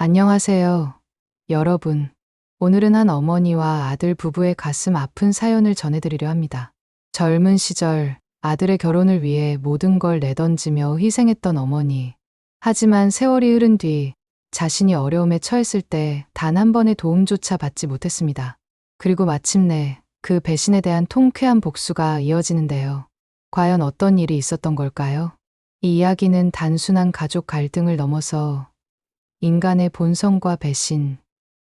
안녕하세요, 여러분. 오늘은 한 어머니와 아들 부부의 가슴 아픈 사연을 전해드리려 합니다. 젊은 시절 아들의 결혼을 위해 모든 걸 내던지며 희생했던 어머니. 하지만 세월이 흐른 뒤 자신이 어려움에 처했을 때 단 한 번의 도움조차 받지 못했습니다. 그리고 마침내 그 배신에 대한 통쾌한 복수가 이어지는데요. 과연 어떤 일이 있었던 걸까요? 이 이야기는 단순한 가족 갈등을 넘어서 인간의 본성과 배신,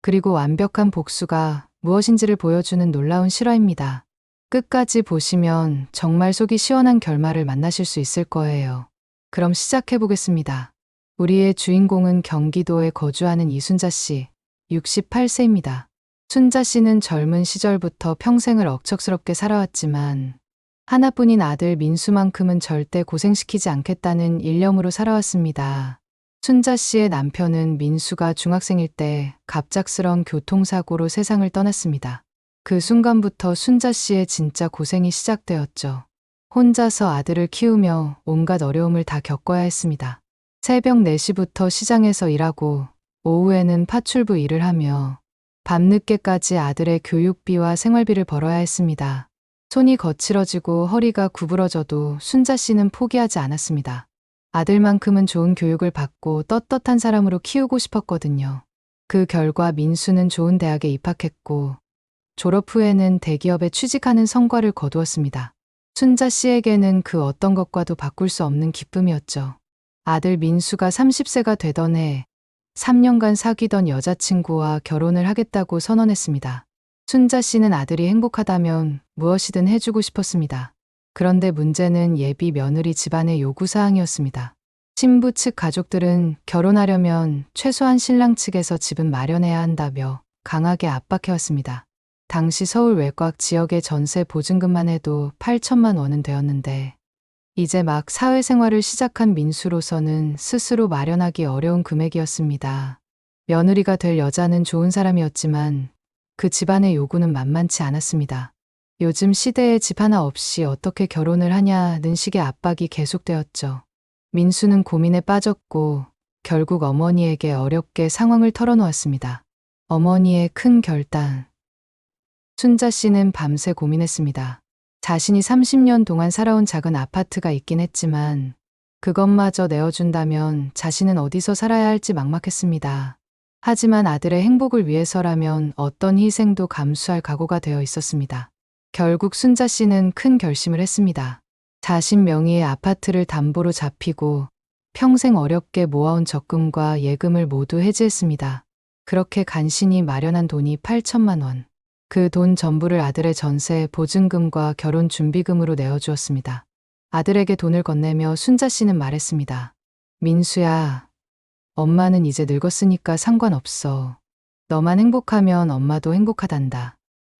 그리고 완벽한 복수가 무엇인지를 보여주는 놀라운 실화입니다. 끝까지 보시면 정말 속이 시원한 결말을 만나실 수 있을 거예요. 그럼 시작해 보겠습니다. 우리의 주인공은 경기도에 거주하는 이순자 씨, 68세입니다. 순자 씨는 젊은 시절부터 평생을 억척스럽게 살아왔지만 하나뿐인 아들 민수만큼은 절대 고생시키지 않겠다는 일념으로 살아왔습니다. 순자 씨의 남편은 민수가 중학생일 때 갑작스런 교통사고로 세상을 떠났습니다. 그 순간부터 순자 씨의 진짜 고생이 시작되었죠. 혼자서 아들을 키우며 온갖 어려움을 다 겪어야 했습니다. 새벽 4시부터 시장에서 일하고 오후에는 파출부 일을 하며 밤늦게까지 아들의 교육비와 생활비를 벌어야 했습니다. 손이 거칠어지고 허리가 구부러져도 순자 씨는 포기하지 않았습니다. 아들만큼은 좋은 교육을 받고 떳떳한 사람으로 키우고 싶었거든요. 그 결과 민수는 좋은 대학에 입학했고 졸업 후에는 대기업에 취직하는 성과를 거두었습니다. 순자 씨에게는 그 어떤 것과도 바꿀 수 없는 기쁨이었죠. 아들 민수가 30세가 되던 해 3년간 사귀던 여자친구와 결혼을 하겠다고 선언했습니다. 순자 씨는 아들이 행복하다면 무엇이든 해주고 싶었습니다. 그런데 문제는 예비 며느리 집안의 요구사항이었습니다. 신부 측 가족들은 결혼하려면 최소한 신랑 측에서 집은 마련해야 한다며 강하게 압박해왔습니다. 당시 서울 외곽 지역의 전세 보증금만 해도 8천만 원은 되었는데 이제 막 사회생활을 시작한 민수로서는 스스로 마련하기 어려운 금액이었습니다. 며느리가 될 여자는 좋은 사람이었지만 그 집안의 요구는 만만치 않았습니다. 요즘 시대에 집 하나 없이 어떻게 결혼을 하냐는 식의 압박이 계속되었죠. 민수는 고민에 빠졌고 결국 어머니에게 어렵게 상황을 털어놓았습니다. 어머니의 큰 결단. 순자 씨는 밤새 고민했습니다. 자신이 30년 동안 살아온 작은 아파트가 있긴 했지만 그것마저 내어준다면 자신은 어디서 살아야 할지 막막했습니다. 하지만 아들의 행복을 위해서라면 어떤 희생도 감수할 각오가 되어 있었습니다. 결국 순자 씨는 큰 결심을 했습니다. 자신 명의의 아파트를 담보로 잡히고 평생 어렵게 모아온 적금과 예금을 모두 해지했습니다. 그렇게 간신히 마련한 돈이 8천만 원. 그 돈 전부를 아들의 전세, 보증금과 결혼 준비금으로 내어주었습니다. 아들에게 돈을 건네며 순자 씨는 말했습니다. 민수야, 엄마는 이제 늙었으니까 상관없어. 너만 행복하면 엄마도 행복하단다.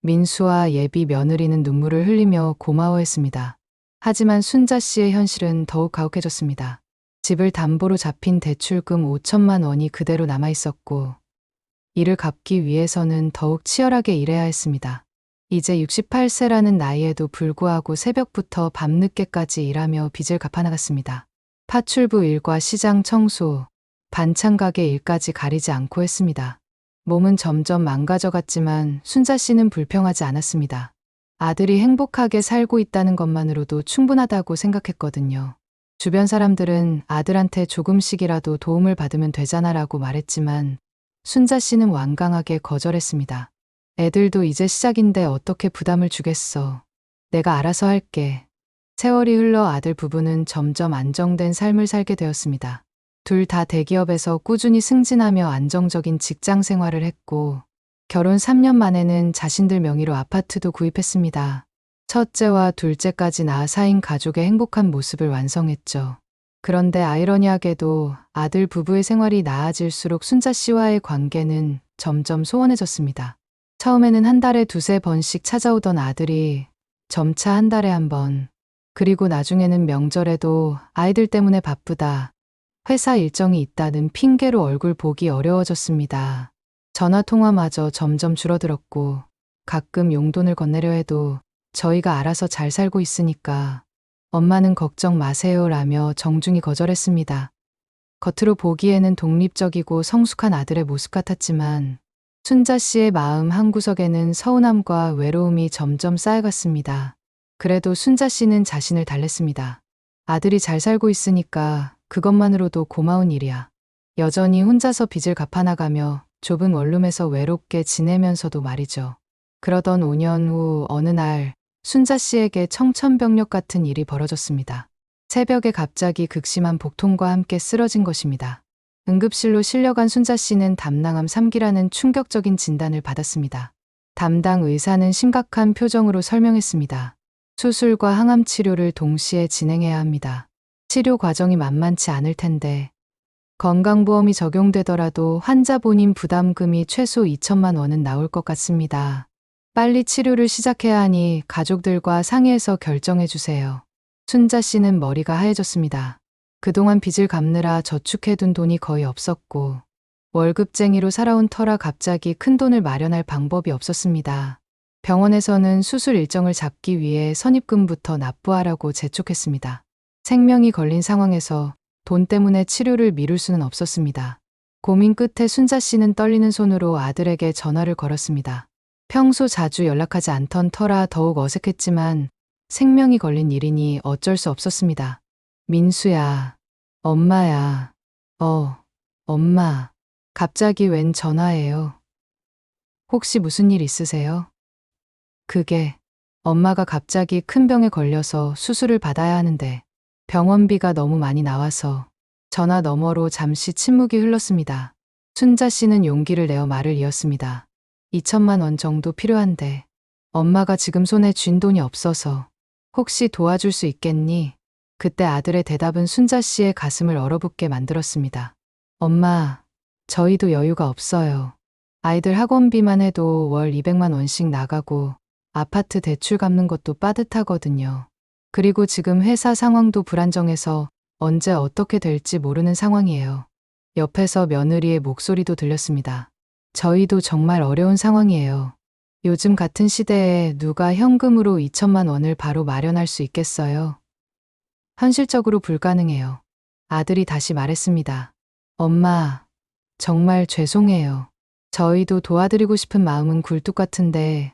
민수와 예비 며느리는 눈물을 흘리며 고마워했습니다. 하지만 순자 씨의 현실은 더욱 가혹해졌습니다. 집을 담보로 잡힌 대출금 5천만 원이 그대로 남아있었고 이를 갚기 위해서는 더욱 치열하게 일해야 했습니다. 이제 68세라는 나이에도 불구하고 새벽부터 밤늦게까지 일하며 빚을 갚아나갔습니다. 파출부 일과 시장 청소, 반찬 가게 일까지 가리지 않고 했습니다. 몸은 점점 망가져갔지만 순자 씨는 불평하지 않았습니다. 아들이 행복하게 살고 있다는 것만으로도 충분하다고 생각했거든요. 주변 사람들은 아들한테 조금씩이라도 도움을 받으면 되잖아라고 말했지만 순자 씨는 완강하게 거절했습니다. 애들도 이제 시작인데 어떻게 부담을 주겠어. 내가 알아서 할게. 세월이 흘러 아들 부부는 점점 안정된 삶을 살게 되었습니다. 둘 다 대기업에서 꾸준히 승진하며 안정적인 직장 생활을 했고 결혼 3년 만에는 자신들 명의로 아파트도 구입했습니다. 첫째와 둘째까지 낳아 4인 가족의 행복한 모습을 완성했죠. 그런데 아이러니하게도 아들 부부의 생활이 나아질수록 순자 씨와의 관계는 점점 소원해졌습니다. 처음에는 한 달에 2~3번씩 찾아오던 아들이 점차 한 달에 한 번, 그리고 나중에는 명절에도 아이들 때문에 바쁘다, 회사 일정이 있다는 핑계로 얼굴 보기 어려워졌습니다. 전화통화마저 점점 줄어들었고 가끔 용돈을 건네려 해도 저희가 알아서 잘 살고 있으니까 엄마는 걱정 마세요라며 정중히 거절했습니다. 겉으로 보기에는 독립적이고 성숙한 아들의 모습 같았지만 순자 씨의 마음 한구석에는 서운함과 외로움이 점점 쌓여갔습니다. 그래도 순자 씨는 자신을 달랬습니다. 아들이 잘 살고 있으니까 그것만으로도 고마운 일이야. 여전히 혼자서 빚을 갚아나가며 좁은 원룸에서 외롭게 지내면서도 말이죠. 그러던 5년 후 어느 날 순자 씨에게 청천벽력 같은 일이 벌어졌습니다. 새벽에 갑자기 극심한 복통과 함께 쓰러진 것입니다. 응급실로 실려간 순자 씨는 담낭암 3기라는 충격적인 진단을 받았습니다. 담당 의사는 심각한 표정으로 설명했습니다. 수술과 항암 치료를 동시에 진행해야 합니다. 치료 과정이 만만치 않을 텐데 건강보험이 적용되더라도 환자 본인 부담금이 최소 2천만 원은 나올 것 같습니다. 빨리 치료를 시작해야 하니 가족들과 상의해서 결정해 주세요. 순자 씨는 머리가 하얘졌습니다. 그동안 빚을 갚느라 저축해둔 돈이 거의 없었고 월급쟁이로 살아온 터라 갑자기 큰 돈을 마련할 방법이 없었습니다. 병원에서는 수술 일정을 잡기 위해 선입금부터 납부하라고 재촉했습니다. 생명이 걸린 상황에서 돈 때문에 치료를 미룰 수는 없었습니다. 고민 끝에 순자 씨는 떨리는 손으로 아들에게 전화를 걸었습니다. 평소 자주 연락하지 않던 터라 더욱 어색했지만 생명이 걸린 일이니 어쩔 수 없었습니다. 민수야, 엄마야. 엄마. 갑자기 웬 전화예요? 혹시 무슨 일 있으세요? 그게 엄마가 갑자기 큰 병에 걸려서 수술을 받아야 하는데 병원비가 너무 많이 나와서 전화 너머로 잠시 침묵이 흘렀습니다. 순자 씨는 용기를 내어 말을 이었습니다. 2천만 원 정도 필요한데 엄마가 지금 손에 쥔 돈이 없어서 혹시 도와줄 수 있겠니? 그때 아들의 대답은 순자 씨의 가슴을 얼어붙게 만들었습니다. 엄마, 저희도 여유가 없어요. 아이들 학원비만 해도 월 200만 원씩 나가고 아파트 대출 갚는 것도 빠듯하거든요. 그리고 지금 회사 상황도 불안정해서 언제 어떻게 될지 모르는 상황이에요. 옆에서 며느리의 목소리도 들렸습니다. 저희도 정말 어려운 상황이에요. 요즘 같은 시대에 누가 현금으로 2천만 원을 바로 마련할 수 있겠어요? 현실적으로 불가능해요. 아들이 다시 말했습니다. 엄마, 정말 죄송해요. 저희도 도와드리고 싶은 마음은 굴뚝 같은데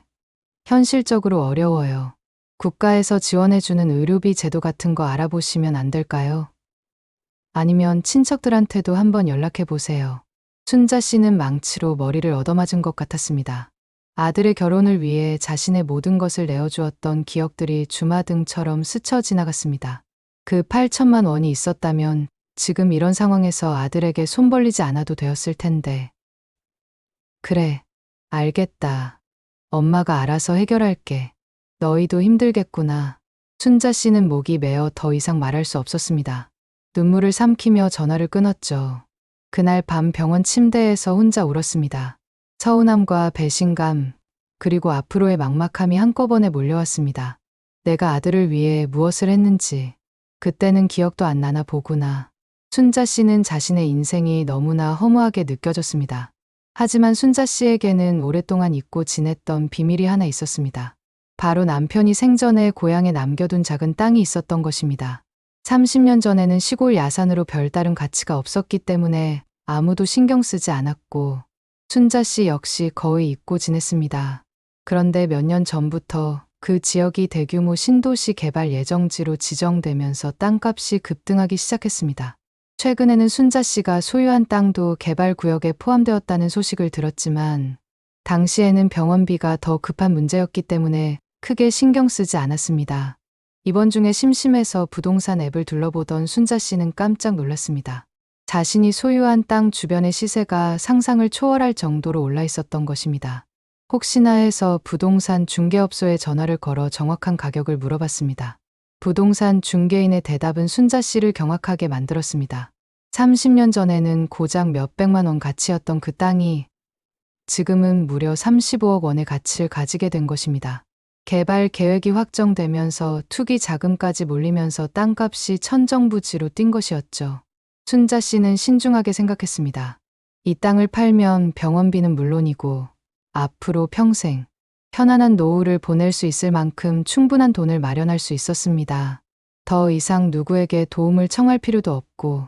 현실적으로 어려워요. 국가에서 지원해주는 의료비 제도 같은 거 알아보시면 안 될까요? 아니면 친척들한테도 한번 연락해 보세요. 순자 씨는 망치로 머리를 얻어맞은 것 같았습니다. 아들의 결혼을 위해 자신의 모든 것을 내어주었던 기억들이 주마등처럼 스쳐 지나갔습니다. 그 8천만 원이 있었다면 지금 이런 상황에서 아들에게 손 벌리지 않아도 되었을 텐데. 그래, 알겠다. 엄마가 알아서 해결할게. 너희도 힘들겠구나. 순자 씨는 목이 메어 더 이상 말할 수 없었습니다. 눈물을 삼키며 전화를 끊었죠. 그날 밤 병원 침대에서 혼자 울었습니다. 서운함과 배신감, 그리고 앞으로의 막막함이 한꺼번에 몰려왔습니다. 내가 아들을 위해 무엇을 했는지, 그때는 기억도 안 나나 보구나. 순자 씨는 자신의 인생이 너무나 허무하게 느껴졌습니다. 하지만 순자 씨에게는 오랫동안 잊고 지냈던 비밀이 하나 있었습니다. 바로 남편이 생전에 고향에 남겨둔 작은 땅이 있었던 것입니다. 30년 전에는 시골 야산으로 별다른 가치가 없었기 때문에 아무도 신경 쓰지 않았고 순자 씨 역시 거의 잊고 지냈습니다. 그런데 몇 년 전부터 그 지역이 대규모 신도시 개발 예정지로 지정되면서 땅값이 급등하기 시작했습니다. 최근에는 순자 씨가 소유한 땅도 개발 구역에 포함되었다는 소식을 들었지만 당시에는 병원비가 더 급한 문제였기 때문에 크게 신경 쓰지 않았습니다. 이번 중에 심심해서 부동산 앱을 둘러보던 순자 씨는 깜짝 놀랐습니다. 자신이 소유한 땅 주변의 시세가 상상을 초월할 정도로 올라 있었던 것입니다. 혹시나 해서 부동산 중개업소에 전화를 걸어 정확한 가격을 물어봤습니다. 부동산 중개인의 대답은 순자 씨를 경악하게 만들었습니다. 30년 전에는 고작 몇백만 원 가치였던 그 땅이 지금은 무려 35억 원의 가치를 가지게 된 것입니다. 개발 계획이 확정되면서 투기 자금까지 몰리면서 땅값이 천정부지로 뛴 것이었죠. 순자 씨는 신중하게 생각했습니다. 이 땅을 팔면 병원비는 물론이고 앞으로 평생 편안한 노후를 보낼 수 있을 만큼 충분한 돈을 마련할 수 있었습니다. 더 이상 누구에게 도움을 청할 필요도 없고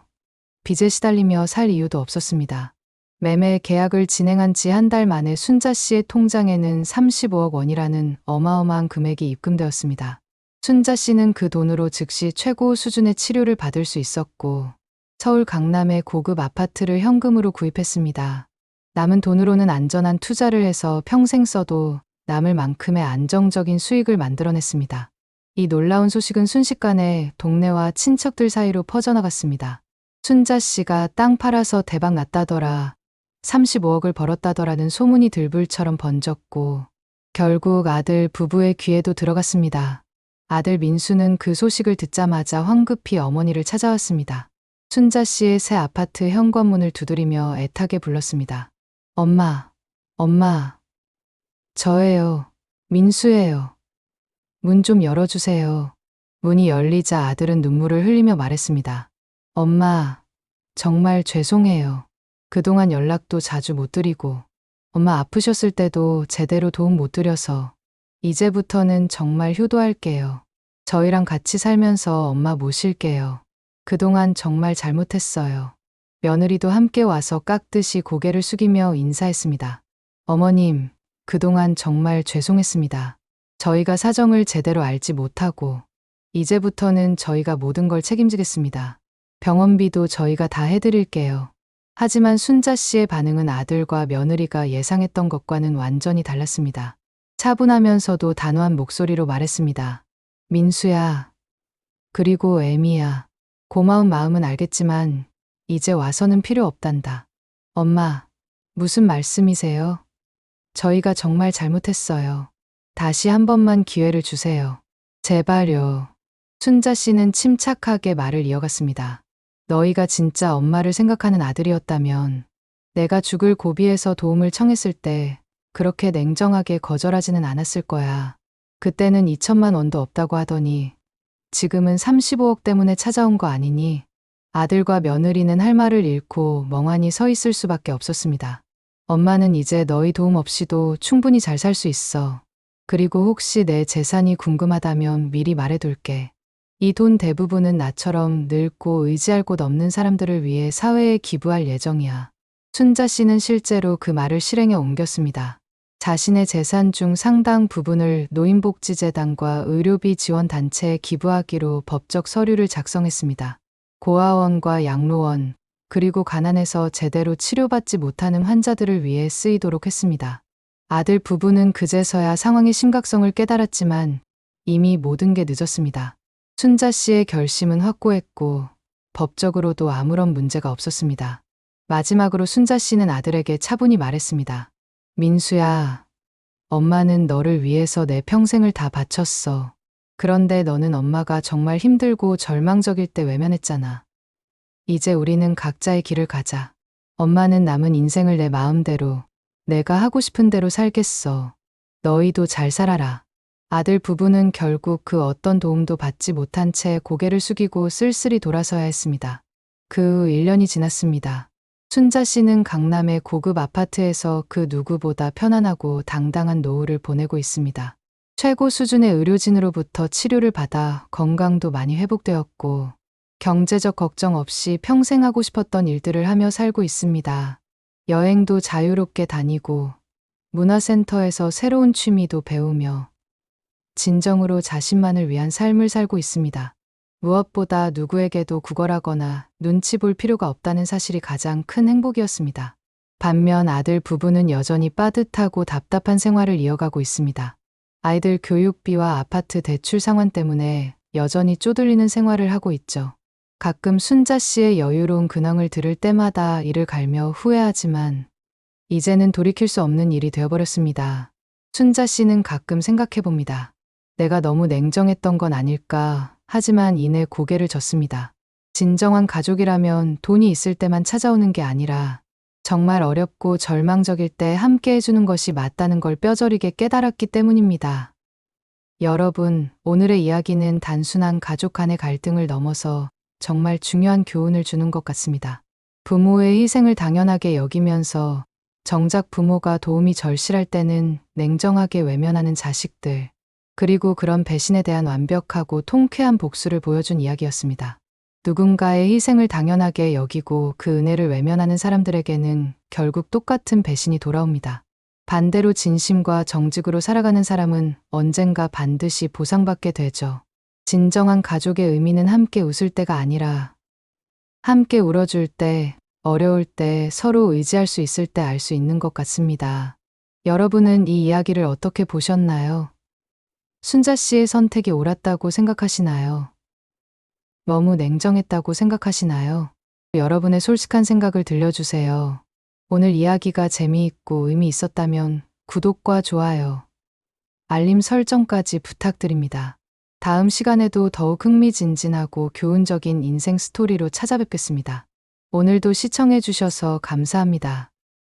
빚에 시달리며 살 이유도 없었습니다. 매매 계약을 진행한 지 한 달 만에 순자 씨의 통장에는 35억 원이라는 어마어마한 금액이 입금되었습니다. 순자 씨는 그 돈으로 즉시 최고 수준의 치료를 받을 수 있었고 서울 강남의 고급 아파트를 현금으로 구입했습니다. 남은 돈으로는 안전한 투자를 해서 평생 써도 남을 만큼의 안정적인 수익을 만들어냈습니다. 이 놀라운 소식은 순식간에 동네와 친척들 사이로 퍼져나갔습니다. 순자 씨가 땅 팔아서 대박 났다더라, 35억을 벌었다더라는 소문이 들불처럼 번졌고 결국 아들 부부의 귀에도 들어갔습니다. 아들 민수는 그 소식을 듣자마자 황급히 어머니를 찾아왔습니다. 순자 씨의 새 아파트 현관문을 두드리며 애타게 불렀습니다. 엄마, 엄마, 저예요. 민수예요. 문 좀 열어주세요. 문이 열리자 아들은 눈물을 흘리며 말했습니다. 엄마, 정말 죄송해요. 그동안 연락도 자주 못 드리고 엄마 아프셨을 때도 제대로 도움 못 드려서 이제부터는 정말 효도할게요. 저희랑 같이 살면서 엄마 모실게요. 그동안 정말 잘못했어요. 며느리도 함께 와서 깍듯이 고개를 숙이며 인사했습니다. 어머님, 그동안 정말 죄송했습니다. 저희가 사정을 제대로 알지 못하고 이제부터는 저희가 모든 걸 책임지겠습니다. 병원비도 저희가 다 해드릴게요. 하지만 순자 씨의 반응은 아들과 며느리가 예상했던 것과는 완전히 달랐습니다. 차분하면서도 단호한 목소리로 말했습니다. 민수야, 그리고 애미야, 고마운 마음은 알겠지만 이제 와서는 필요 없단다. 엄마, 무슨 말씀이세요? 저희가 정말 잘못했어요. 다시 한 번만 기회를 주세요. 제발요. 순자 씨는 침착하게 말을 이어갔습니다. 너희가 진짜 엄마를 생각하는 아들이었다면 내가 죽을 고비에서 도움을 청했을 때 그렇게 냉정하게 거절하지는 않았을 거야. 그때는 2천만 원도 없다고 하더니 지금은 35억 때문에 찾아온 거 아니니? 아들과 며느리는 할 말을 잃고 멍하니 서 있을 수밖에 없었습니다. 엄마는 이제 너희 도움 없이도 충분히 잘 살 수 있어. 그리고 혹시 내 재산이 궁금하다면 미리 말해둘게. 이 돈 대부분은 나처럼 늙고 의지할 곳 없는 사람들을 위해 사회에 기부할 예정이야. 순자 씨는 실제로 그 말을 실행에 옮겼습니다. 자신의 재산 중 상당 부분을 노인복지재단과 의료비 지원 단체에 기부하기로 법적 서류를 작성했습니다. 고아원과 양로원, 그리고 가난해서 제대로 치료받지 못하는 환자들을 위해 쓰이도록 했습니다. 아들 부부는 그제서야 상황의 심각성을 깨달았지만 이미 모든 게 늦었습니다. 순자 씨의 결심은 확고했고 법적으로도 아무런 문제가 없었습니다. 마지막으로 순자 씨는 아들에게 차분히 말했습니다. 민수야, 엄마는 너를 위해서 내 평생을 다 바쳤어. 그런데 너는 엄마가 정말 힘들고 절망적일 때 외면했잖아. 이제 우리는 각자의 길을 가자. 엄마는 남은 인생을 내 마음대로, 내가 하고 싶은 대로 살겠어. 너희도 잘 살아라. 아들 부부는 결국 그 어떤 도움도 받지 못한 채 고개를 숙이고 쓸쓸히 돌아서야 했습니다. 그 후 1년이 지났습니다. 순자 씨는 강남의 고급 아파트에서 그 누구보다 편안하고 당당한 노후를 보내고 있습니다. 최고 수준의 의료진으로부터 치료를 받아 건강도 많이 회복되었고 경제적 걱정 없이 평생 하고 싶었던 일들을 하며 살고 있습니다. 여행도 자유롭게 다니고 문화센터에서 새로운 취미도 배우며 진정으로 자신만을 위한 삶을 살고 있습니다. 무엇보다 누구에게도 구걸하거나 눈치 볼 필요가 없다는 사실이 가장 큰 행복이었습니다. 반면 아들 부부는 여전히 빠듯하고 답답한 생활을 이어가고 있습니다. 아이들 교육비와 아파트 대출 상환 때문에 여전히 쪼들리는 생활을 하고 있죠. 가끔 순자 씨의 여유로운 근황을 들을 때마다 이를 갈며 후회하지만 이제는 돌이킬 수 없는 일이 되어버렸습니다. 순자 씨는 가끔 생각해봅니다. 내가 너무 냉정했던 건 아닐까. 하지만 이내 고개를 젓습니다. 진정한 가족이라면 돈이 있을 때만 찾아오는 게 아니라 정말 어렵고 절망적일 때 함께 해주는 것이 맞다는 걸 뼈저리게 깨달았기 때문입니다. 여러분, 오늘의 이야기는 단순한 가족 간의 갈등을 넘어서 정말 중요한 교훈을 주는 것 같습니다. 부모의 희생을 당연하게 여기면서 정작 부모가 도움이 절실할 때는 냉정하게 외면하는 자식들, 그리고 그런 배신에 대한 완벽하고 통쾌한 복수를 보여준 이야기였습니다. 누군가의 희생을 당연하게 여기고 그 은혜를 외면하는 사람들에게는 결국 똑같은 배신이 돌아옵니다. 반대로 진심과 정직으로 살아가는 사람은 언젠가 반드시 보상받게 되죠. 진정한 가족의 의미는 함께 웃을 때가 아니라 함께 울어줄 때, 어려울 때, 서로 의지할 수 있을 때 알 수 있는 것 같습니다. 여러분은 이 이야기를 어떻게 보셨나요? 순자 씨의 선택이 옳았다고 생각하시나요? 너무 냉정했다고 생각하시나요? 여러분의 솔직한 생각을 들려주세요. 오늘 이야기가 재미있고 의미 있었다면 구독과 좋아요, 알림 설정까지 부탁드립니다. 다음 시간에도 더욱 흥미진진하고 교훈적인 인생 스토리로 찾아뵙겠습니다. 오늘도 시청해주셔서 감사합니다.